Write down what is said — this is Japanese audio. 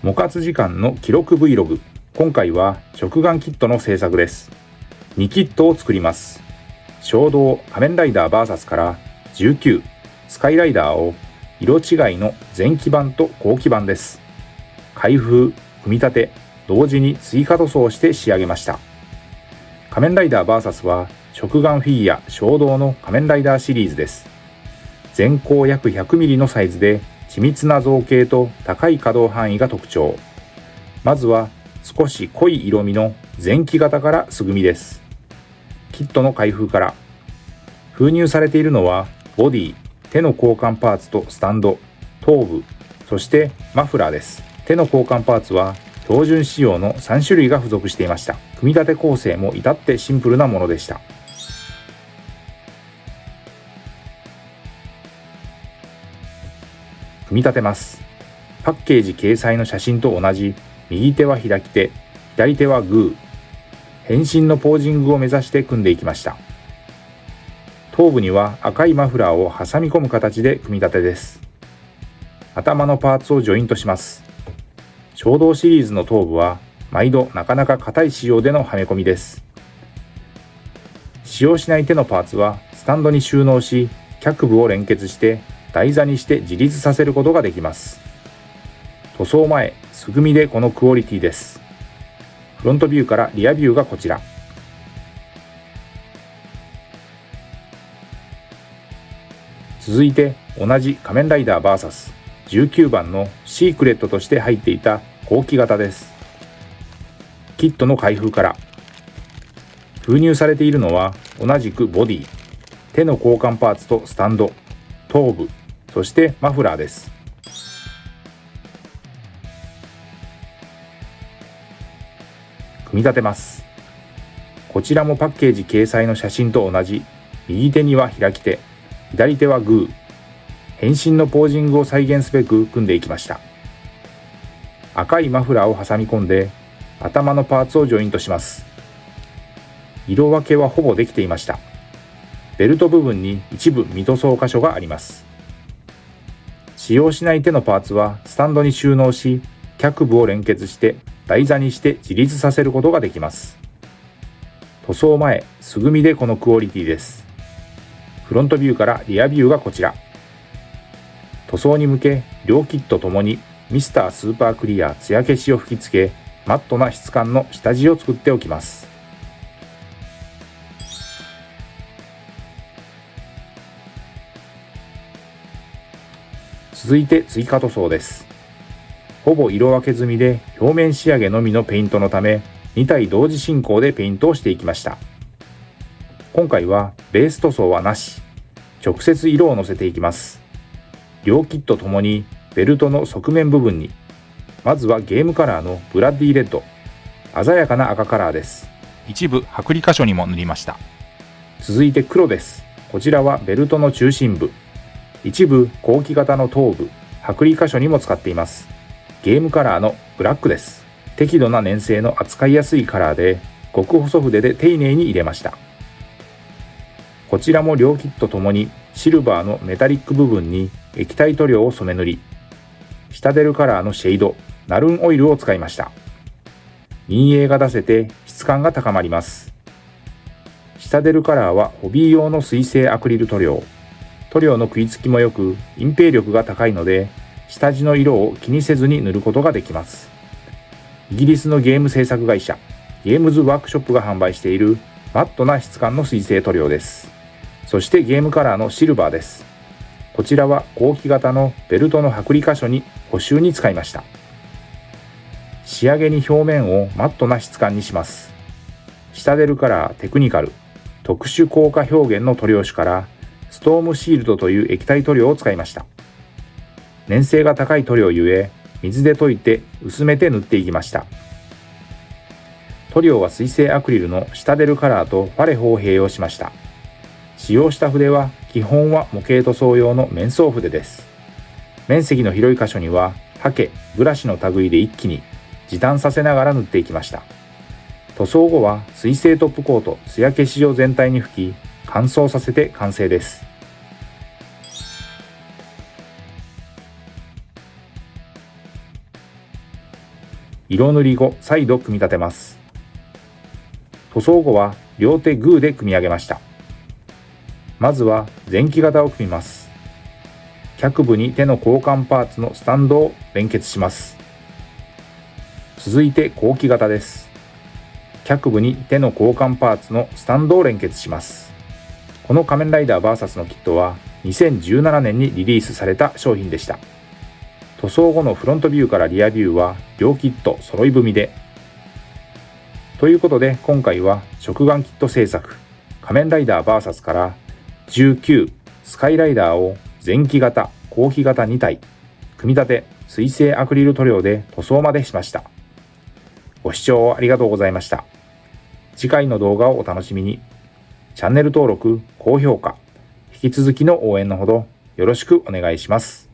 模活時間の記録 Vlog。今回は食玩キットの製作です。2キットを作ります。衝動仮面ライダー VS から19スカイライダーを色違いの前期版と後期版です。開封、組み立て、同時に追加塗装して仕上げました。仮面ライダー VS は食玩フィギュア衝動の仮面ライダーシリーズです。全高約 100mm のサイズで緻密な造形と高い可動範囲が特徴。まずは少し濃い色味の前期型から素組みです。キットの開封から。封入されているのはボディ、手の交換パーツとスタンド、頭部、そしてマフラーです。手の交換パーツは標準仕様の3種類が付属していました。組み立て構成も至ってシンプルなものでした。組み立てます。パッケージ掲載の写真と同じ右手は開き手、左手はグー。変身のポージングを目指して組んでいきました。頭部には赤いマフラーを挟み込む形で組み立てです。頭のパーツをジョイントします。衝動シリーズの頭部は毎度なかなか硬い仕様でのはめ込みです。使用しない手のパーツはスタンドに収納し、脚部を連結して台座にして自立させることができます。塗装前、素組みでこのクオリティです。フロントビューからリアビューがこちら。続いて同じ仮面ライダー VS19 番のシークレットとして入っていた後期型です。キットの開封から。封入されているのは同じくボディ、手の交換パーツとスタンド、頭部、そしてマフラーです。組み立てます。こちらもパッケージ掲載の写真と同じ右手には開き手、左手はグー。変身のポージングを再現すべく組んでいきました。赤いマフラーを挟み込んで頭のパーツをジョイントします。色分けはほぼできていました。ベルト部分に一部未塗装箇所があります。使用しない手のパーツはスタンドに収納し、脚部を連結して台座にして自立させることができます。塗装前、素組みでこのクオリティです。フロントビューからリアビューがこちら。塗装に向け、両キットともにミスタースーパークリア艶消しを吹き付け、マットな質感の下地を作っておきます。続いて追加塗装です。ほぼ色分け済みで表面仕上げのみのペイントのため、2体同時進行でペイントをしていきました。今回はベース塗装はなし、直接色をのせていきます。両キットともにベルトの側面部分に、まずはゲームカラーのブラッディレッド、鮮やかな赤カラーです。一部剥離箇所にも塗りました。続いて黒です。こちらはベルトの中心部、一部後期型の頭部、剥離箇所にも使っています。ゲームカラーのブラックです。適度な粘性の扱いやすいカラーで、極細筆で丁寧に入れました。こちらも両キットともにシルバーのメタリック部分に液体塗料を染め塗り、下出るカラーのシェード、ナルンオイルを使いました。陰影が出せて質感が高まります。下出るカラーはホビー用の水性アクリル塗料。塗料の食いつきも良く、隠蔽力が高いので、下地の色を気にせずに塗ることができます。イギリスのゲーム制作会社、ゲームズワークショップが販売しているマットな質感の水性塗料です。そしてゲームカラーのシルバーです。こちらは後期型のベルトの剥離箇所に補修に使いました。仕上げに表面をマットな質感にします。下出るカラーテクニカル、特殊効果表現の塗料種からストームシールドという液体塗料を使いました。粘性が高い塗料ゆえ、水で溶いて薄めて塗っていきました。塗料は水性アクリルの下出るカラーとパレホを併用しました。使用した筆は基本は模型塗装用の面相筆です。面積の広い箇所にはハケ、ブラシの類で一気に時短させながら塗っていきました。塗装後は水性トップコート艶消しを全体に吹き、乾燥させて完成です。色塗り後再度組み立てます。塗装後は両手グーで組み上げました。まずは前期型を組みます。脚部に手の交換パーツのスタンドを連結します。続いて後期型です。脚部に手の交換パーツのスタンドを連結します。この仮面ライダー VS のキットは2017年にリリースされた商品でした。塗装後のフロントビューからリアビューは両キット揃い踏みで。ということで今回は食玩キット製作仮面ライダー VS から19スカイライダーを前期型後期型2体組み立て水性アクリル塗料で塗装までしました。ご視聴ありがとうございました。次回の動画をお楽しみに。チャンネル登録、高評価、引き続きの応援のほどよろしくお願いします。